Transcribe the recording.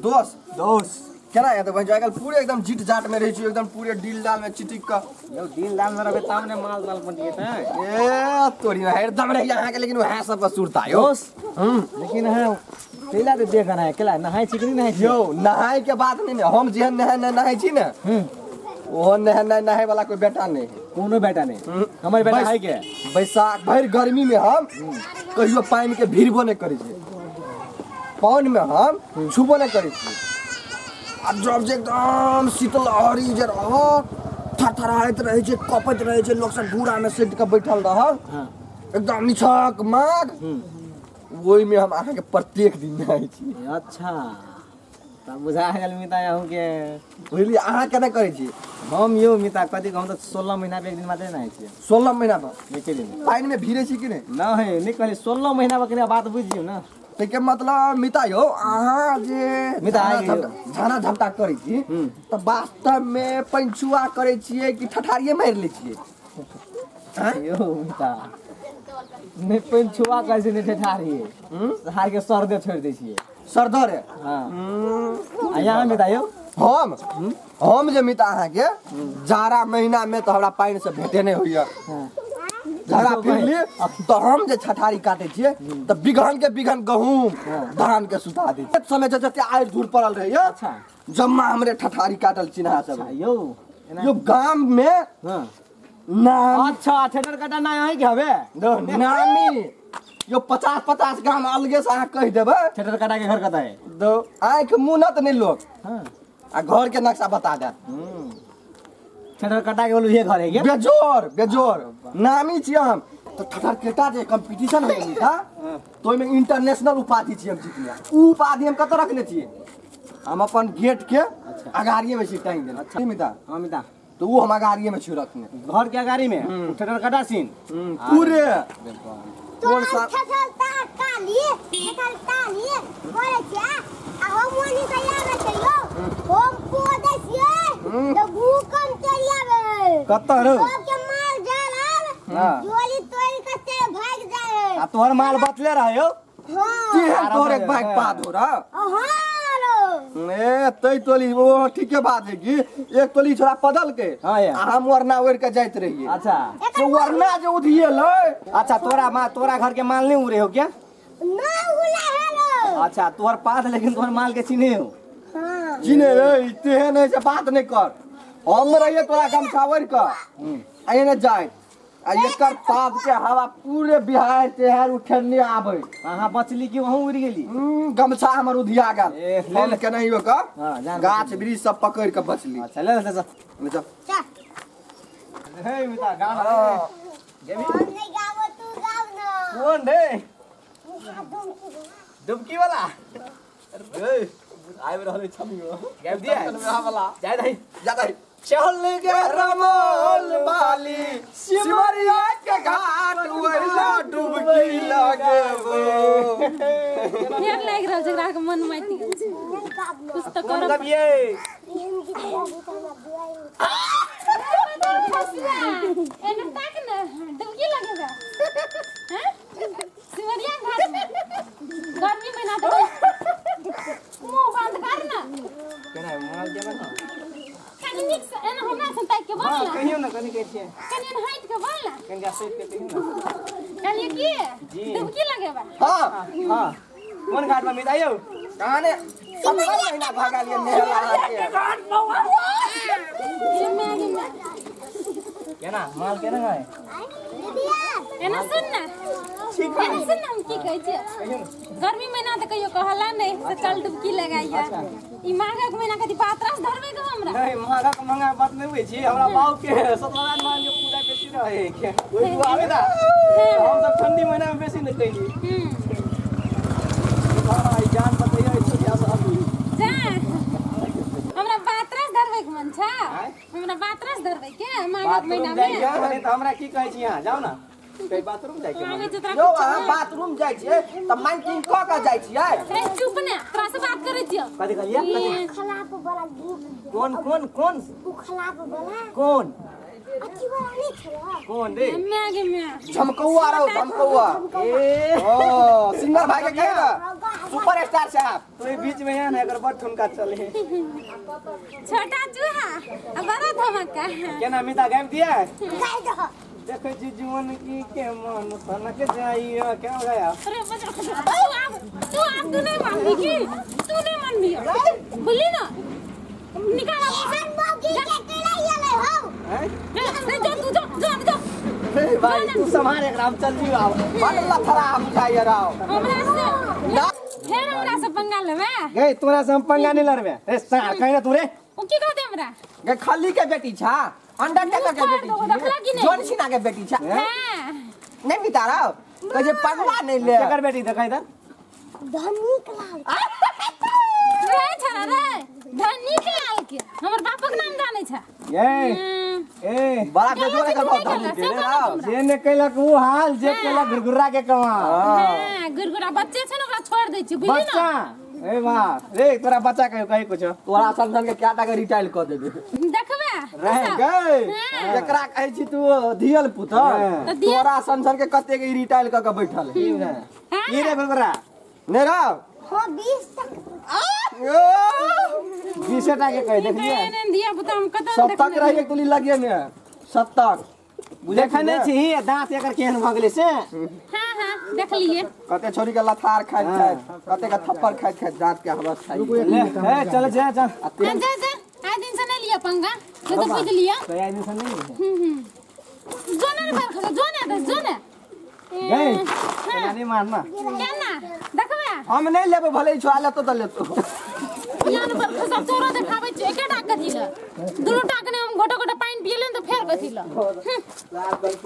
दोस्त केना है तो भाई आजकल पूरे एकदम जीट जाट में रही छी एकदम पूरे डील डाल में चिटिक का यो डील डाल में रहे तब ने माल माल पंडिए त ए तोरी ना एकदम रही यहां के लेकिन वहां सब का सुरता यो लेकिन है पहला तो देख ना है केला नहाय छी कि नहीं नहाय छी यो नहाय के बात नहीं हम जेहन नहाय छी ना ओहो नहाय वाला कोई बेटा नहीं कोनो बेटा नहीं हमर बेटा है के बैसाख भर गर्मी में हम कहियो पानी के भीड़बो नहीं करै छी पानी में हम छुबो नहीं करै छी आ जब जे एकदम शीतल लहरी जे रहत थरथराइत रहे छै कपैत रहे छै लोग सब घूरा में सेट के बैठल रहल एकदम निछक माग ओई में हम आके प्रत्येक दिन नहाय छी अच्छा तब बुझा गेल मिता हूं के बुझली अहाँ केना करै छी हम यो मिता कथि कहूं त 16 महीना पे एक दिन मात्र नहाय छी 16 महीना पर एके दिन पानी में भीरे छी कि नहीं नहीं नहीं कहली 16 महीना पर बात बुझियो ना के मतलब मिता यो अहाँ जे मिता झाना झपटा करै छी त वास्तव में पंचुआ करै छियै कि ठठारिये मार लै छियै यो मिता नहीं पंचुआ कहै छै नहीं ठठारिये हार के सरदे छोड़ दै छियै सरदर है हां आ यहां मिता यो हम जे मिता अहाँ के जाड़ा महीना में तो हमरा पानी से भेटे नहीं होइया झगड़ा फिरली तो हम जे छठारी काटे छियै त बिगहन के बिगहन गहूम धान के सुता दै एक समय जते आइर धूर पड़ल रहे अच्छा जम्मा हमरे ठठारी काटल चिन्हा सब यो गांव में नाम अच्छा ठेटर काटा ना है के हवे नामी यो 50 गांव अलगे से अहाँ कह देबे ठेटर काटा के घर कता है दो आंख मुनत नहीं लोग हां आ घर के नक्शा बता दे ठेटर काटा के बोलू ये घर है के बेजोर नामी छी हम तो ठठर केटा जे कंपटीशन होय था तो में इंटरनेशनल उपाधि छी हम जीतलिया उ उपाधि हम कत रखने छी हम अपन गेट के अगाड़िए में छी टांग देना अच्छा मिता हां मिता तो वो हम अगाड़िए में छी रखने घर के अगाड़ी में ठेटर काटा सीन पूरे कौन सा ठठर काली बोले क्या हम मोनी तैयार चलियो हम को देसिए तो भूकंप चलियावे कत रो के माल जाला जोली तोरी कते भाग जाए आ तोहर माल बतले रहे हो हां तोर एक भाग पाद हो रहा हां ए तई तोली वो ठीक है बात है कि एक तोली छोरा पदल के हां या हम वरना ओढ़ के जाइत रहिए अच्छा तो वरना जो उधिए ले अच्छा तोरा घर के माल नहीं उड़े हो क्या ना उला हेलो अच्छा तोहर पाद लेकिन तोहर माल के चिन्हे हो हां चिने रे तेहे नहीं से बात नहीं कर हम रहिए तोरा गमछावर का आए न जाए आ एकर पाद के हवा पूरे बिहार तेहार उठने आवे कहां बचली कि वहां उड़ गेली गमछा हमर उधिया गेल ले के नहीं हो का हां गाछ वृक्ष सब पकड़ के बचली अच्छा ले ले ले हे मिता गाना हम नहीं गावो तू गाव ना कौन रे डुबकी वाला ए आइ रहले छमियो गैप दिया वाला जा दई चल गे रमोल वाली सिमरिया के घाट वैला डुबकी लगबो फेर लाग रहल जकरा के मन माइती गेल छै कुछ त करब मतलब ये एने ताक न डुबकी लगेगा हैं सिमरिया घाट में गर्मी महीना त मुंह बंद कर ना केना माल जेबा ना कनी नीक से एना हमरा संताइ के बोल ना कहियो ना कनी कहै छियै कनी हाइट के बोल ना कनी जा सेट के कहियो ना कहलिए की डुबकी लगेबा हां कौन घाट में मिता यो काने 17 महीना भागा लिए नेहला के केना माल केना गए एना सुन ना एना सुन ना हम की कहै छियै गर्मी महीना त कहियो कहला नहीं से चल डुबकी लगाइया ई माघक महीना कथि पात्रस धरबे के हमरा नहीं महंगा के महंगा बात नहीं होई छी हमरा बाऊ के सत्यनारायण मान के पूजा बेसी रहे के ओइ तू आवे ना हम सब ठंडी महीना में बेसी न कइली हां ई जान बताइए छोटिया सा जा हमरा पात्रस धरबे के मन छ हमरा पात्रस धरबे के माघक महीना में त हमरा की कहै छी यहां जाओ ना कई बाथरूम जाय के यो अहाँ बाथरूम जाइ छियै त माइकिंग क के जाइ छियै चुप ने तोरा से बात करै छियै कथि कहलिए खलाप वाला गीत कौन खलाप वाला कौन अच्छी वाला नहीं छला कौन रे मैं आगे मैं झमकौआ रहो झमकौआ ए ओ सिंगर भाई के कहे ना सुपरस्टार साहब तो बीच में है ना अगर बड़ ठुमका चले छोटा चूहा अब बड़ा धमाका क्या ना मिता गायब दिया गाय दो देखो जी जीवन की के मन सनक जाइयो क्या हो गया अरे तू नहीं मान ली की तू नहीं मान ली बोली ना निकाल हम मौकी के केला ये ले हो हैं जो ए भाई तू संभाल एक राम चल जी आओ बड़ा थरा हम जाइए रहो हमरा से फेर हमरा से पंगा लेबे गई तोरा से हम पंगा नहीं लड़बे ए सार कहीं ना तू रे ओ की कहते हमरा गे खली के बेटी छा अंडरटेकर के बेटी देखला कि छी नहीं? जॉन सीना के बेटी छा हां नहीं बिता रहो कहे पगला नहीं ले केकर बेटी देखा इधर धनिक लाल रे छरा रे धनिक लाल के हमर बापक नाम जाने छ ये ए बड़ा बेजोरे कर बहुत धनी के रहो जे ने कैलक वो हाल जे कैलक घुरघुरा के कमा हां गुरगुरा बच्चे छ न ओकरा छोड़ दै छी बुझली बच्चा ना ए वाह रे तोरा बच्चा कहीं कुछ तोरा समझन के क्या टाका रिटाइल कर देबे देखबे रह गए एकरा कहे छी तू धियल पुत्र तो दिया तोरा समझन के कते के रिटाइल क के बैठल है ये रे घुरघुरा नहीं रहो हो 20 तक 20 के कह देख लिया ने दिया बता हम कत सब तक रहिए तुली लगे में सब तक देखने छी दांत एकर केहन भ गेलै से हां देख लिए कते छोरी के लथार खाइत खाइत कते के थप्पड़ खाइत खाइत दांत के हवस खाई ले ए चल जा चल जा आ दिन से नहीं लिया पंगा ये तो बुझ लिया तो आई दिन से नहीं जोने पर खा जोने गई नहीं मारना क्या ना देखबे हम नहीं लेबे भले ही छुआ ले तो लेतो यान पर सब चोरा देखाबै छै एकेटा कथि ल दुनु टाकने हम गोटा गोटा पानी पियले त फेर कथि ल